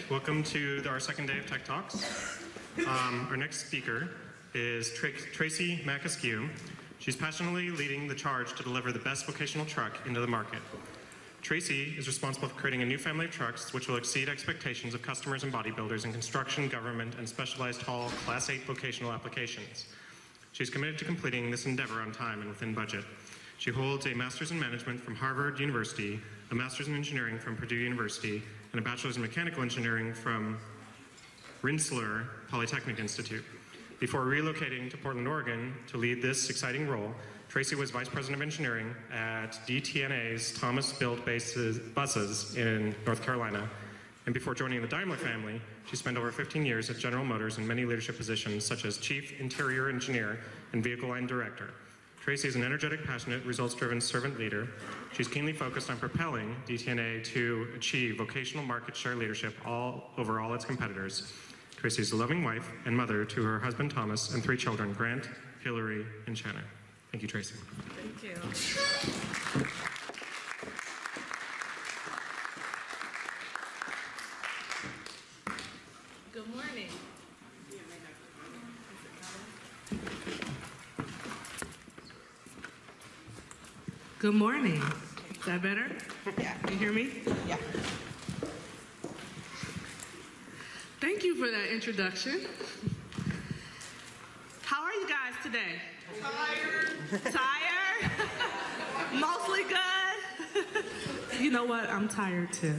Welcome to our second day of Tech Talks. Our next speaker is Tracy Mack-Askew. She's passionately leading the charge to deliver the best vocational truck into the market. Tracy is responsible for creating a new family of trucks which will exceed expectations of customers and bodybuilders in construction, government, and specialized haul Class 8 vocational applications. She's committed to completing this endeavor on time and within budget. She holds a Master's in Management from Harvard University, a Master's in Engineering from Purdue University, and a Bachelor's in Mechanical Engineering from Rensselaer Polytechnic Institute. Before relocating to Portland, Oregon to lead this exciting role, Tracy was Vice President of Engineering at DTNA's Thomas Built Buses in North Carolina. And before joining the Daimler family, she spent over 15 years at General Motors in many leadership positions such as Chief Interior Engineer and Vehicle Line Director. Tracy is an energetic, passionate, results-driven servant leader. She's keenly focused on propelling DTNA to achieve vocational market share leadership over all its competitors. Tracy is a loving wife and mother to her husband Thomas and 3 children, Grant, Hillary, and Shannon. Thank you, Tracy. Thank you. Good morning. Good morning. Is that better? Yeah. You hear me? Yeah. Thank you for that introduction. How are you guys today? Tired. Tired? Mostly good? You know what? I'm tired too.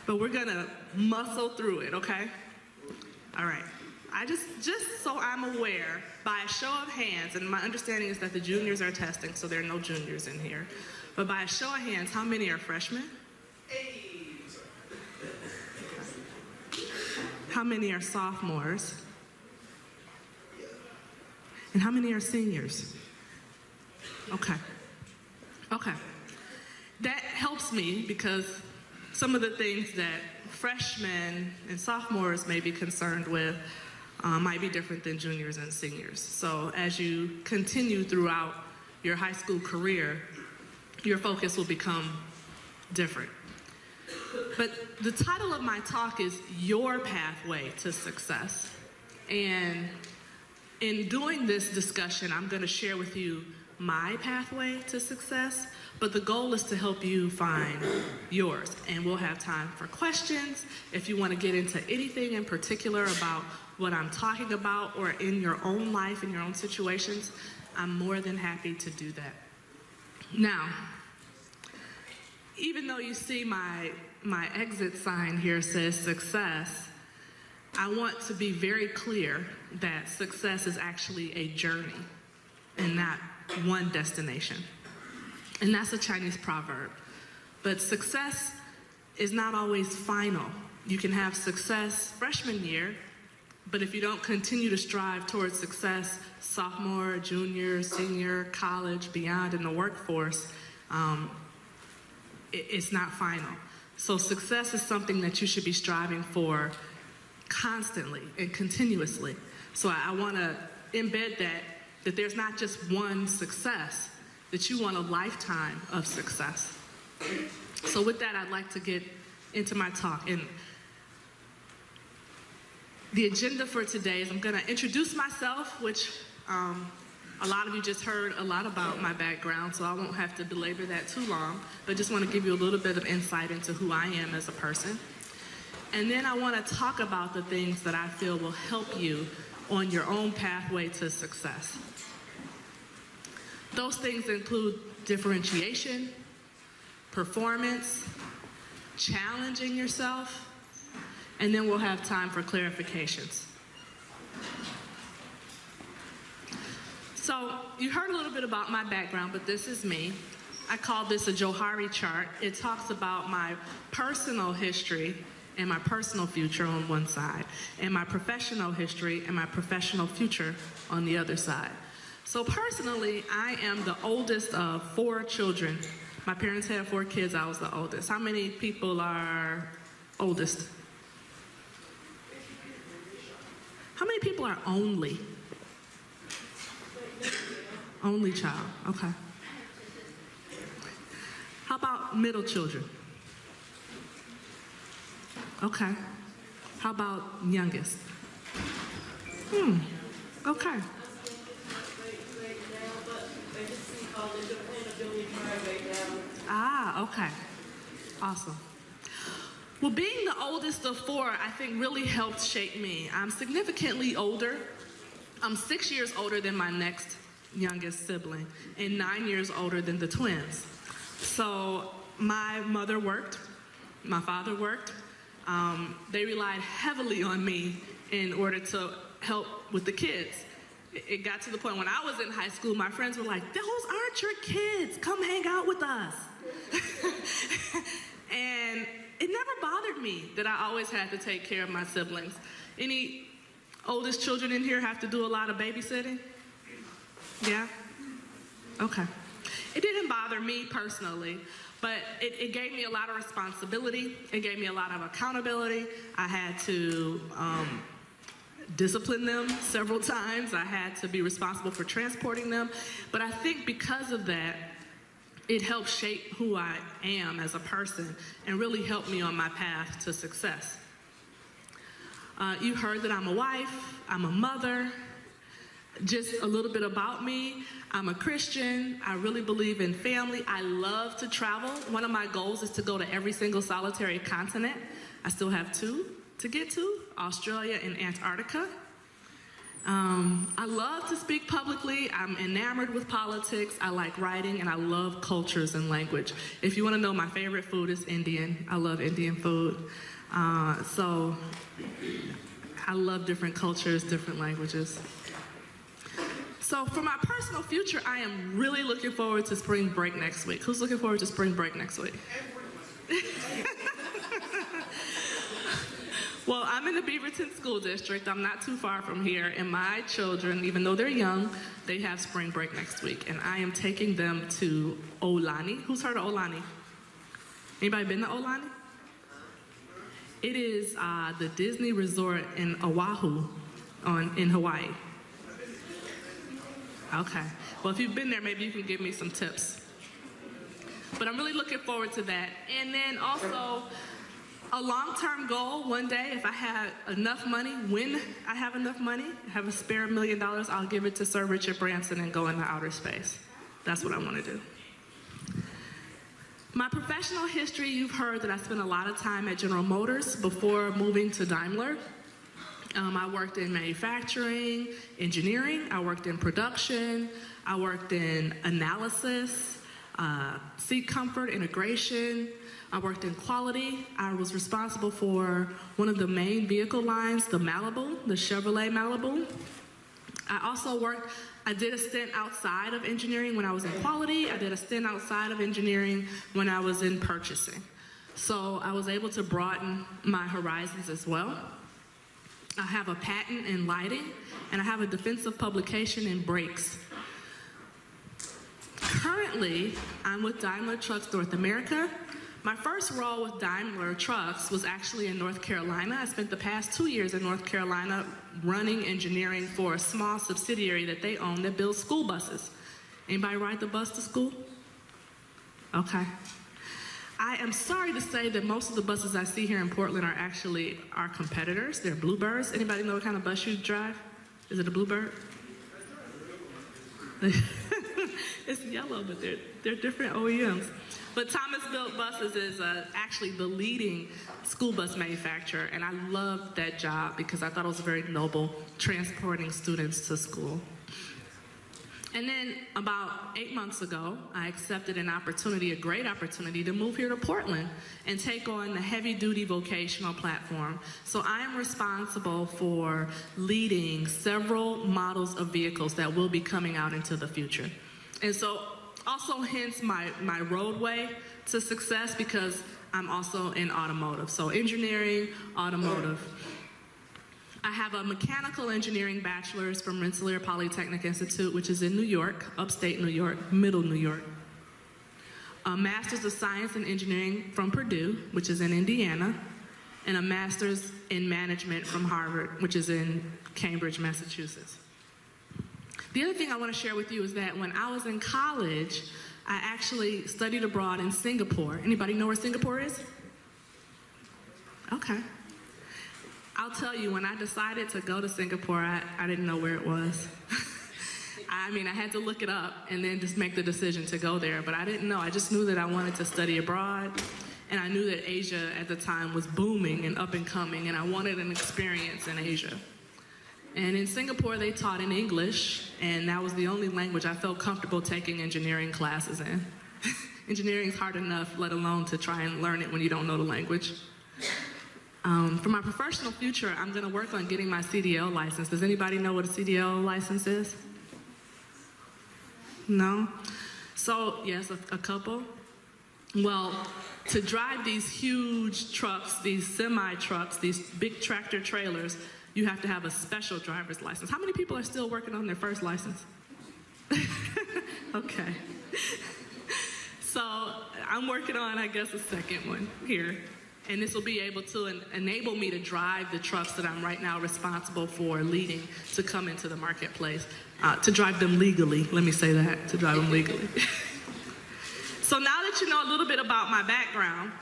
But we're gonna muscle through it, okay? All right. Just so I'm aware, by a show of hands, and my understanding is that the juniors are testing, so there are no juniors in here. But by a show of hands, how many are freshmen? 8. How many are sophomores? And how many are seniors? Okay. Okay. That helps me because some of the things that freshmen and sophomores may be concerned with might be different than juniors and seniors. So as you continue throughout your high school career, your focus will become different. But the title of my talk is Your Pathway to Success. And in doing this discussion, I'm going to share with you my pathway to success, but the goal is to help you find yours. And we'll have time for questions. If you want to get into anything in particular about what I'm talking about or in your own life, in your own situations, I'm more than happy to do that. Now, even though you see my exit sign here says success, I want to be very clear that success is actually a journey and not one destination. And that's a Chinese proverb. But success is not always final. You can have success freshman year, but if you don't continue to strive towards success sophomore, junior, senior, college, beyond in the workforce, it's not final. So success is something that you should be striving for constantly and continuously. So I want to embed that there's not just one success, that you want a lifetime of success. So with that, I'd like to get into my talk. And the agenda for today is I'm going to introduce myself, which a lot of you just heard a lot about my background, so I won't have to belabor that too long, but just want to give you a little bit of insight into who I am as a person. And then I want to talk about the things that I feel will help you on your own pathway to success. Those things include differentiation, performance, challenging yourself, and then we'll have time for clarifications. So you heard a little bit about my background, but this is me. I call this a Johari chart. It talks about my personal history and my personal future on one side, and my professional history and my professional future on the other side. So personally, I am the oldest of 4 children. My parents had 4 kids, I was the oldest. How many people are oldest? How many people are only? Only child, okay. How about middle children? Okay. How about youngest? Okay. Ah, okay. Awesome. Well, being the oldest of four, I think really helped shape me. I'm significantly older. I'm 6 years older than my next youngest sibling and 9 years older than the twins. So my mother worked, my father worked. They relied heavily on me in order to help with the kids. It got to the point when I was in high school, my friends were like, those aren't your kids, come hang out with us. And it never bothered me that I always had to take care of my siblings. Any oldest children in here have to do a lot of babysitting? Yeah? Okay. It didn't bother me personally, but it gave me a lot of responsibility. It gave me a lot of accountability. I had to discipline them several times. I had to be responsible for transporting them. But I think because of that, it helped shape who I am as a person and really helped me on my path to success. You heard that I'm a wife, I'm a mother. Just a little bit about me. I'm a Christian. I really believe in family. I love to travel. One of my goals is to go to every single solitary continent. I still have 2 to get to, Australia and Antarctica. I love to speak publicly. I'm enamored with politics. I like writing, and I love cultures and language. If you want to know, my favorite food is Indian. I love Indian food. So I love different cultures, different languages. So for my personal future, I am really looking forward to spring break next week. Who's looking forward to spring break next week? Well, I'm in the Beaverton School District. I'm not too far from here, and my children, even though they're young, they have spring break next week, and I am taking them to Aulani. Who's heard of Aulani? Anybody been to Aulani? It is the Disney resort in Oahu in Hawaii. Okay. Well, if you've been there, maybe you can give me some tips. But I'm really looking forward to that. And then also, a long-term goal, one day, if I have enough money, when I have enough money, have a spare $1 million, I'll give it to Sir Richard Branson and go into outer space. That's what I want to do. My professional history, you've heard that I spent a lot of time at General Motors before moving to Daimler. I worked in manufacturing, engineering, I worked in production, I worked in analysis, seat comfort, integration, I worked in quality. I was responsible for one of the main vehicle lines, the Malibu, the Chevrolet Malibu. I did a stint outside of engineering when I was in quality. I did a stint outside of engineering when I was in purchasing. So I was able to broaden my horizons as well. I have a patent in lighting, and I have a defensive publication in brakes. Currently, I'm with Daimler Trucks North America. My first role with Daimler Trucks was actually in North Carolina. I spent the past 2 years in North Carolina running engineering for a small subsidiary that they own that builds school buses. Anybody ride the bus to school? Okay. I am sorry to say that most of the buses I see here in Portland are actually our competitors. They're Bluebirds. Anybody know what kind of bus you drive? Is it a Bluebird? It's yellow, but they're different OEMs. But Thomas Built Buses is actually the leading school bus manufacturer, and I loved that job because I thought it was very noble, transporting students to school. And then about 8 months ago, I accepted an opportunity, a great opportunity, to move here to Portland and take on the heavy-duty vocational platform. So I am responsible for leading several models of vehicles that will be coming out into the future. And so also hence my roadway to success, because I'm also in automotive. So engineering, automotive. I have a mechanical engineering bachelor's from Rensselaer Polytechnic Institute, which is in New York, upstate New York, middle New York. A master's of science in engineering from Purdue, which is in Indiana, and a master's in management from Harvard, which is in Cambridge, Massachusetts. The other thing I want to share with you is that when I was in college, I actually studied abroad in Singapore. Anybody know where Singapore is? Okay. I'll tell you, when I decided to go to Singapore, I didn't know where it was. I mean, I had to look it up and then just make the decision to go there, but I didn't know. I just knew that I wanted to study abroad, and I knew that Asia at the time was booming and up and coming, and I wanted an experience in Asia. And in Singapore, they taught in English, and that was the only language I felt comfortable taking engineering classes in. Engineering's hard enough, let alone to try and learn it when you don't know the language. For my professional future, I'm going to work on getting my CDL license. Does anybody know what a CDL license is? No? So, yes, a couple. Well, to drive these huge trucks, these semi-trucks, these big tractor trailers, you have to have a special driver's license. How many people are still working on their first license? Okay. So I'm working on, I guess, a second one here. And this will be able to enable me to drive the trucks that I'm right now responsible for leading to come into the marketplace, to drive them legally. Let me say that, to drive them legally. So now that you know a little bit about my background,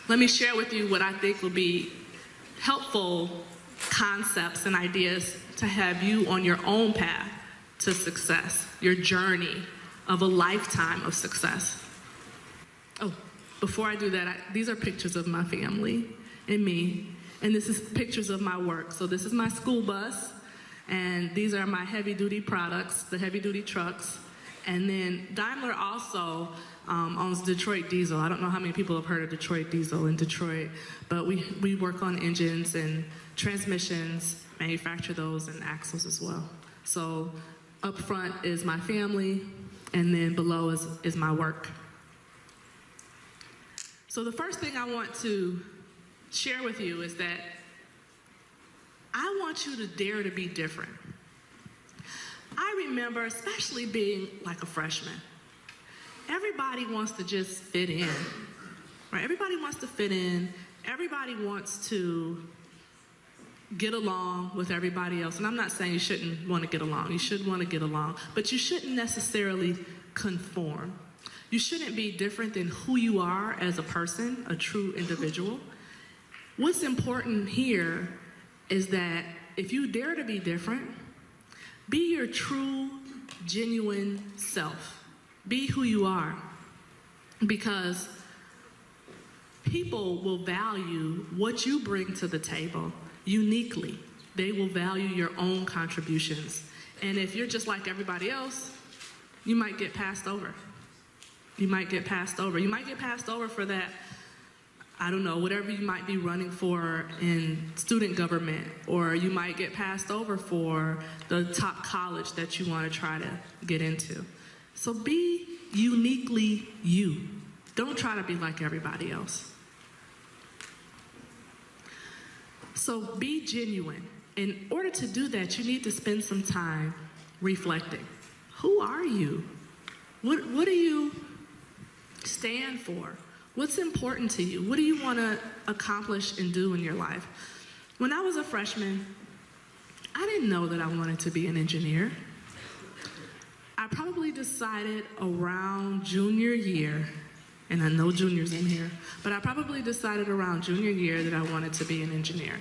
let me share with you what I think will be helpful concepts and ideas to have you on your own path to success, your journey of a lifetime of success. Oh, before I do that, these are pictures of my family and me, and this is pictures of my work. So this is my school bus, and these are my heavy-duty products, the heavy-duty trucks. And then Daimler also owns Detroit Diesel. I don't know how many people have heard of Detroit Diesel in Detroit, but we work on engines and transmissions, manufacture those, and axles as well. So up front is my family, and then below is my work. So the first thing I want to share with you is that I want you to dare to be different. I remember, especially being like a freshman, everybody wants to just fit in, right? Everybody wants to fit in. Everybody wants to get along with everybody else. And I'm not saying you shouldn't want to get along. You should want to get along, but you shouldn't necessarily conform. You shouldn't be different than who you are as a person, a true individual. What's important here is that if you dare to be different, be your true, genuine self. Be who you are, because people will value what you bring to the table uniquely. They will value your own contributions. And if you're just like everybody else, you might get passed over. You might get passed over. You might get passed over for that, I don't know, whatever you might be running for in student government, or you might get passed over for the top college that you want to try to get into. So be uniquely you. Don't try to be like everybody else. So be genuine. In order to do that, you need to spend some time reflecting. Who are you? What do you stand for? What's important to you? What do you want to accomplish and do in your life? When I was a freshman, I didn't know that I wanted to be an engineer. I probably decided around junior year, and I know juniors in here, but I probably decided around junior year that I wanted to be an engineer.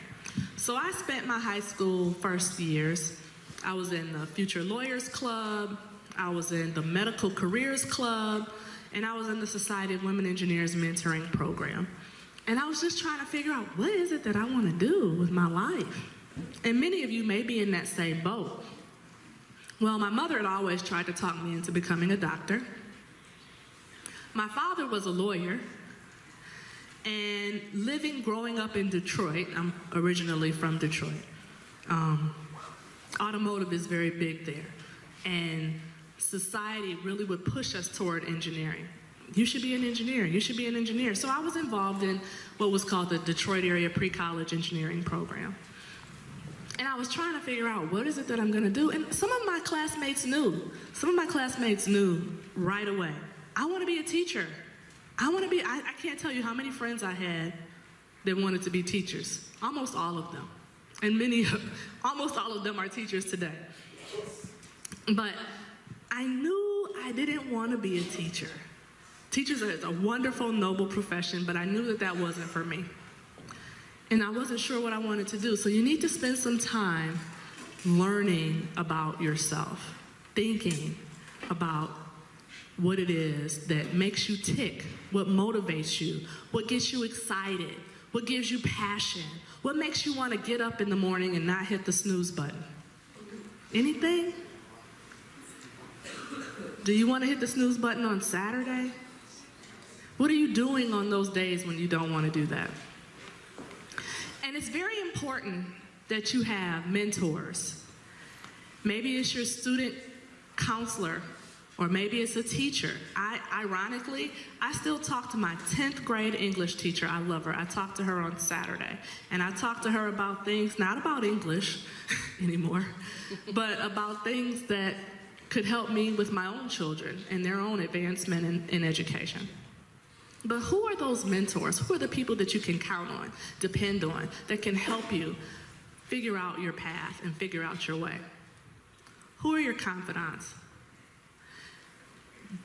So I spent my high school first years. I was in the Future Lawyers Club, I was in the Medical Careers Club, and I was in the Society of Women Engineers Mentoring Program. And I was just trying to figure out, what is it that I want to do with my life? And many of you may be in that same boat. Well, my mother had always tried to talk me into becoming a doctor. My father was a lawyer, and growing up in Detroit, I'm originally from Detroit, automotive is very big there. And society really would push us toward engineering. You should be an engineer. You should be an engineer. So I was involved in what was called the Detroit Area Pre-College Engineering Program. And I was trying to figure out, what is it that I'm going to do? And some of my classmates knew. Some of my classmates knew right away. I want to be a teacher. I can't tell you how many friends I had that wanted to be teachers. Almost all of them. And almost all of them are teachers today. But I knew I didn't want to be a teacher. Teachers are a wonderful, noble profession, but I knew that that wasn't for me. and I wasn't sure what I wanted to do. So you need to spend some time learning about yourself, thinking about what it is that makes you tick, what motivates you, what gets you excited, what gives you passion, what makes you want to get up in the morning and not hit the snooze button. Anything? Do you want to hit the snooze button on Saturday? What are you doing on those days when you don't want to do that? And it's very important that you have mentors. Maybe it's your student counselor, or maybe it's a teacher. Ironically, I still talk to my 10th grade English teacher. I love her. I talk to her on Saturday. And I talk to her about things, not about English anymore, but about things that could help me with my own children and their own advancement in education. But who are those mentors? Who are the people that you can count on, depend on, that can help you figure out your path and figure out your way? Who are your confidants?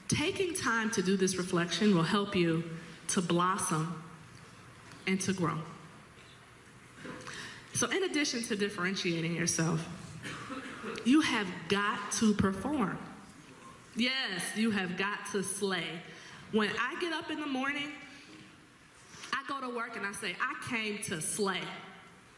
Taking time to do this reflection will help you to blossom and to grow. So in addition to differentiating yourself, you have got to perform. Yes, you have got to slay. When I get up in the morning, I go to work and I say, I came to slay.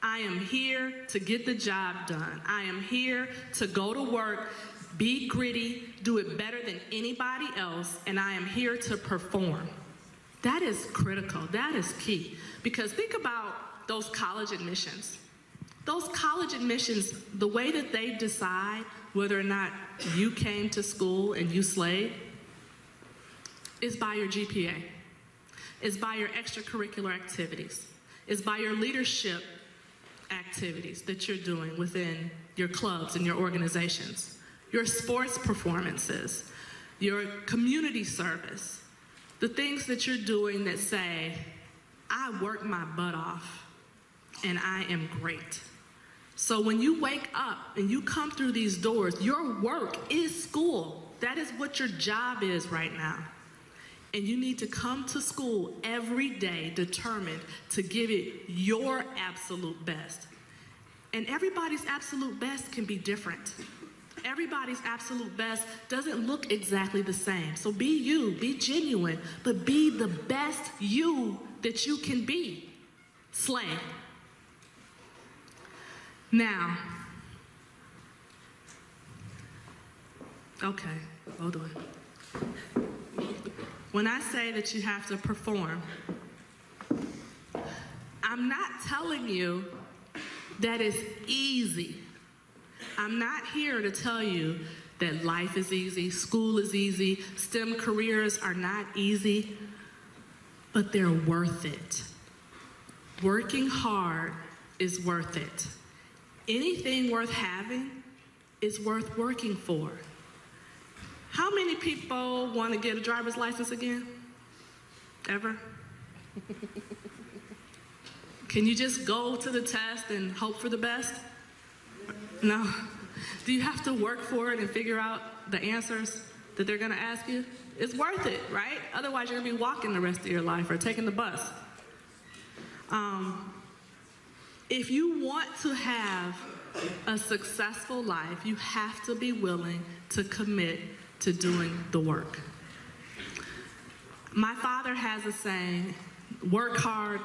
I am here to get the job done. I am here to go to work, be gritty, do it better than anybody else, and I am here to perform. That is critical. That is key. Because think about those college admissions. Those college admissions, the way that they decide whether or not you came to school and you slayed is by your GPA, is by your extracurricular activities, is by your leadership activities that you're doing within your clubs and your organizations, your sports performances, your community service, the things that you're doing that say, I work my butt off and I am great. So when you wake up and you come through these doors, your work is school. That is what your job is right now. And you need to come to school every day determined to give it your absolute best. And everybody's absolute best can be different. Everybody's absolute best doesn't look exactly the same. So be you, be genuine, but be the best you that you can be. Slay. Now, okay, hold on. When I say that you have to perform, I'm not telling you that it's easy. I'm not here to tell you that life is easy, school is easy, STEM careers are not easy, but they're worth it. Working hard is worth it. Anything worth having is worth working for. How many people want to get a driver's license again? Ever? Can you just go to the test and hope for the best? No. Do you have to work for it and figure out the answers that they're going to ask you? It's worth it, right? Otherwise, you're going to be walking the rest of your life or taking the bus. If you want to have a successful life, you have to be willing to commit to doing the work. My father has a saying, work hard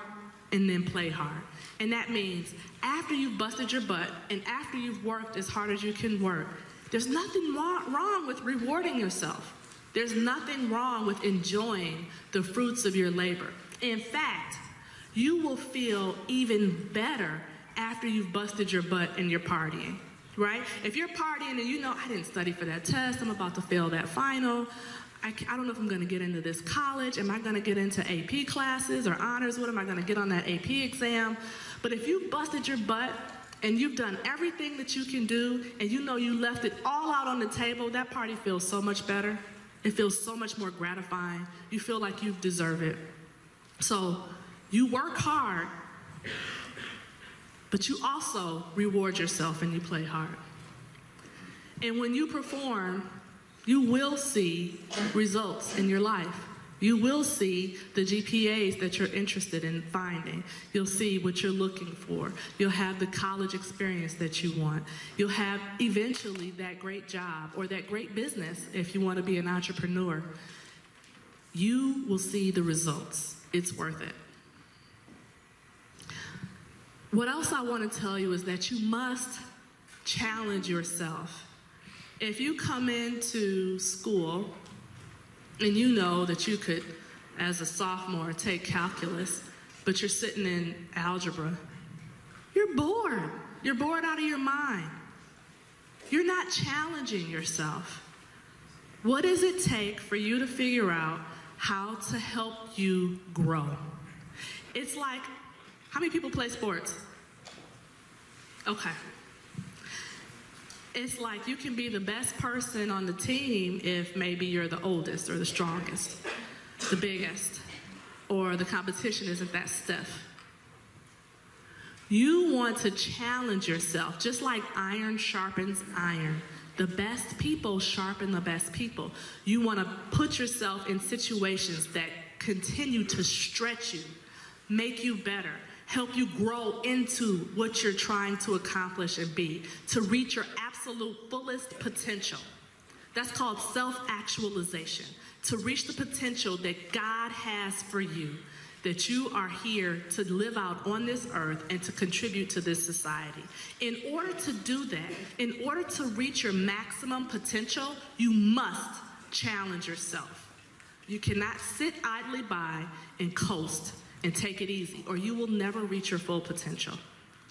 and then play hard. And that means after you've busted your butt and after you've worked as hard as you can work, there's nothing wrong with rewarding yourself. There's nothing wrong with enjoying the fruits of your labor. In fact, you will feel even better after you've busted your butt and you're partying, right? If you're partying and you know, I didn't study for that test, I'm about to fail that final, I don't know if I'm going to get into this college, am I going to get into AP classes or honors, what am I going to get on that AP exam? But if you busted your butt and you've done everything that you can do and you know you left it all out on the table, that party feels so much better. It feels so much more gratifying. You feel like you deserve it. So you work hard, but you also reward yourself and you play hard. And when you perform, you will see results in your life. You will see the GPAs that you're interested in finding. You'll see what you're looking for. You'll have the college experience that you want. You'll have eventually that great job or that great business if you want to be an entrepreneur. You will see the results. It's worth it. What else I want to tell you is that you must challenge yourself. If you come into school and you know that you could, as a sophomore, take calculus, but you're sitting in algebra, you're bored. You're bored out of your mind. You're not challenging yourself. What does it take for you to figure out how to help you grow? It's like, how many people play sports? Okay. It's like you can be the best person on the team if maybe you're the oldest or the strongest, the biggest, or the competition isn't that stiff. You want to challenge yourself, just like iron sharpens iron. The best people sharpen the best people. You want to put yourself in situations that continue to stretch you, make you better, help you grow into what you're trying to accomplish and be, to reach your absolute fullest potential. That's called self-actualization, to reach the potential that God has for you, that you are here to live out on this earth and to contribute to this society. In order to do that, in order to reach your maximum potential, you must challenge yourself. You cannot sit idly by and coast and take it easy, or you will never reach your full potential.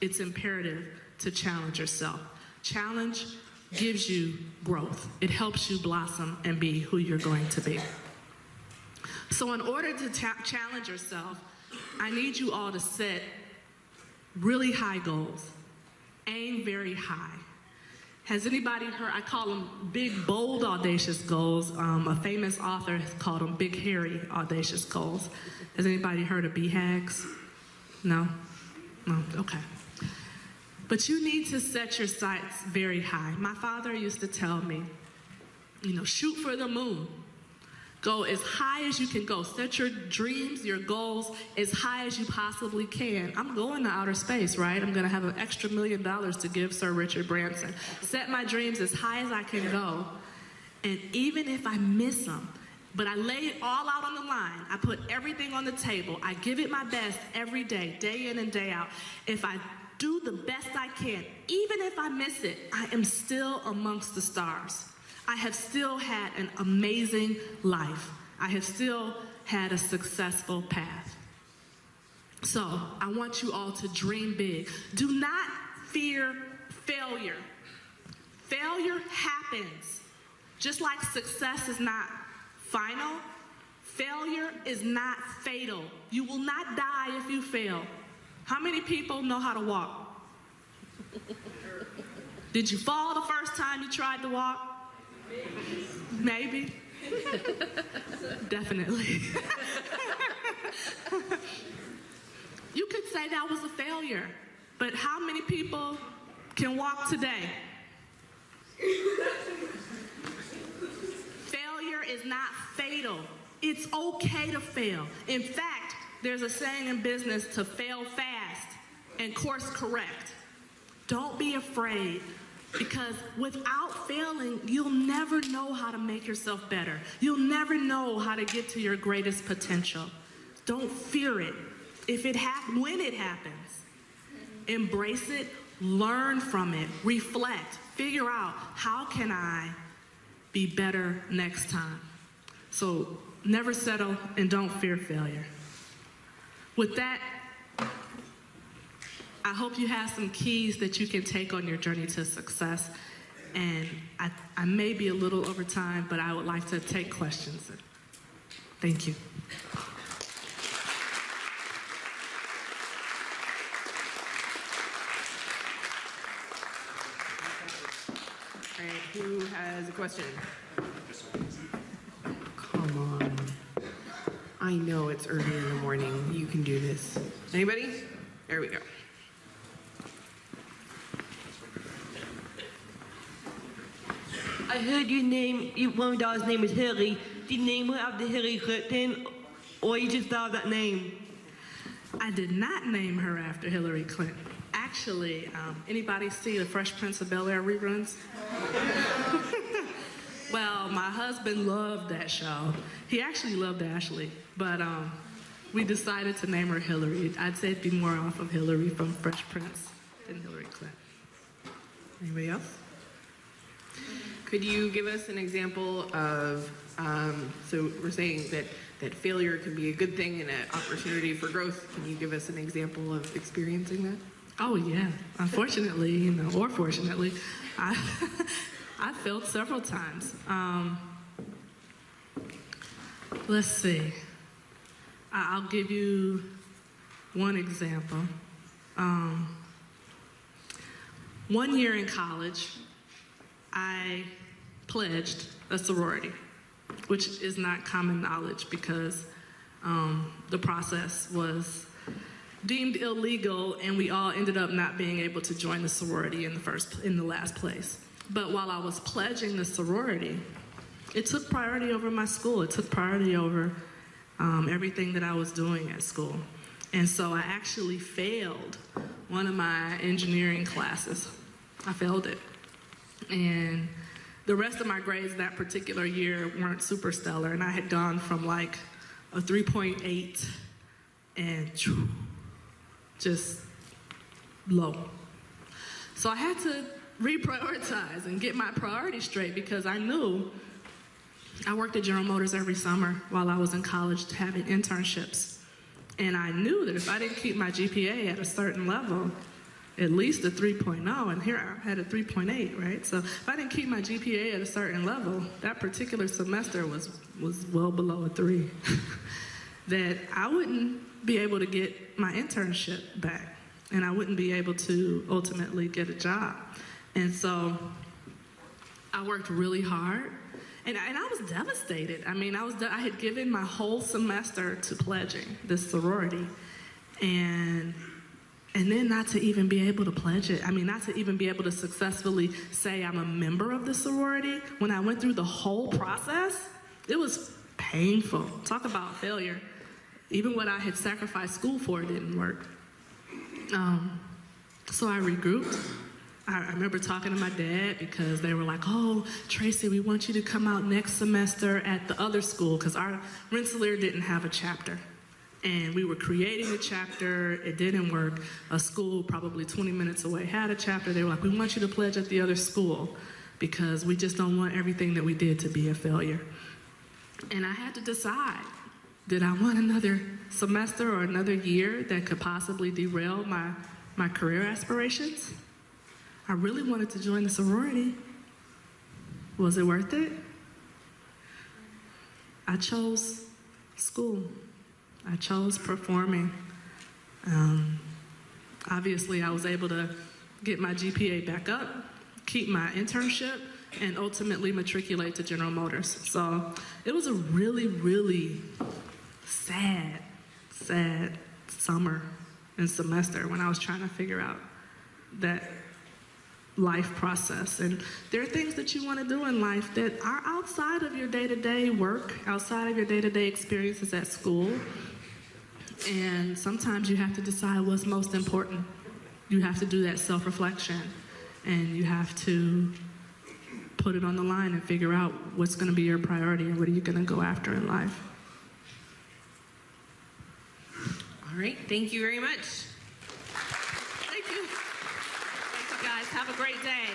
It's imperative to challenge yourself. Challenge gives you growth. It helps you blossom and be who you're going to be. So in order to challenge yourself, I need you all to set really high goals. Aim very high. Has anybody heard, I call them big, bold, audacious goals. A famous author has called them big, hairy, audacious goals. Has anybody heard of BHAGs? No? No, okay. But you need to set your sights very high. My father used to tell me, shoot for the moon. Go as high as you can go. Set your dreams, your goals, as high as you possibly can. I'm going to outer space, right? I'm going to have an extra $1 million to give Sir Richard Branson. Set my dreams as high as I can go. And even if I miss them, but I lay it all out on the line. I put everything on the table. I give it my best every day, day in and day out. If I do the best I can, even if I miss it, I am still amongst the stars. I have still had an amazing life. I have still had a successful path. So I want you all to dream big. Do not fear failure. Failure happens. Just like success is not final, failure is not fatal. You will not die if you fail. How many people know how to walk? Did you fall the first time you tried to walk? Maybe. Definitely. You could say that was a failure, but how many people can walk today? Failure is not fatal. It's okay to fail. In fact, there's a saying in business to fail fast and course correct. Don't be afraid. Because without failing, you'll never know how to make yourself better. You'll never know how to get to your greatest potential. Don't fear it. When it happens, embrace it, learn from it, reflect, figure out how can I be better next time. So never settle and don't fear failure. With that, I hope you have some keys that you can take on your journey to success. And I may be a little over time, but I would like to take questions. Thank you. All right, who has a question? Come on. I know it's early in the morning. You can do this. Anybody? There we go. I heard your name, one of y'all's name was Hillary, Did you name her after Hillary Clinton, or you just thought of that name? I did not name her after Hillary Clinton. Actually, anybody see the Fresh Prince of Bel-Air reruns? Well, my husband loved that show. He actually loved Ashley, but we decided to name her Hillary. I'd say it'd be more off of Hillary from Fresh Prince than Hillary Clinton. Anybody else? Could you give us an example of, so we're saying that failure can be a good thing and an opportunity for growth. Can you give us an example of experiencing that? Oh yeah, unfortunately, or fortunately, I failed several times. Let's see. I'll give you one example. 1 year in college, I pledged a sorority, which is not common knowledge because the process was deemed illegal, and we all ended up not being able to join the sorority in the last place. But while I was pledging the sorority, it took priority over my school. It took priority over everything that I was doing at school. And so I actually failed one of my engineering classes. I failed it. And the rest of my grades that particular year weren't super stellar, and I had gone from like a 3.8 and just low. So I had to reprioritize and get my priorities straight because I knew I worked at General Motors every summer while I was in college having internships. And I knew that if I didn't keep my GPA at a certain level, at least a 3.0, and here I had a 3.8, right? So if I didn't keep my GPA at a certain level, that particular semester was well below a 3, that I wouldn't be able to get my internship back, and I wouldn't be able to ultimately get a job. And so I worked really hard, and I was devastated. I mean, I had given my whole semester to pledging this sorority, and then not to even be able to pledge it. I mean, not to even be able to successfully say I'm a member of the sorority. When I went through the whole process, it was painful. Talk about failure. Even what I had sacrificed school for didn't work. So I regrouped. I remember talking to my dad because they were like, oh, Tracy, we want you to come out next semester at the other school, because our Rensselaer didn't have a chapter. And we were creating a chapter. It didn't work. A school probably 20 minutes away had a chapter. They were like, we want you to pledge at the other school because we just don't want everything that we did to be a failure. And I had to decide, did I want another semester or another year that could possibly derail my career aspirations? I really wanted to join the sorority. Was it worth it? I chose school. I chose performing. Obviously, I was able to get my GPA back up, keep my internship, and ultimately matriculate to General Motors. So it was a really, really sad summer and semester when I was trying to figure out that life process. And there are things that you want to do in life that are outside of your day-to-day work, outside of your day-to-day experiences at school. And sometimes you have to decide what's most important. You have to do that self-reflection, and you have to put it on the line and figure out what's going to be your priority and what are you going to go after in life. All right, thank you very much. Thank you. Thank you, guys. Have a great day.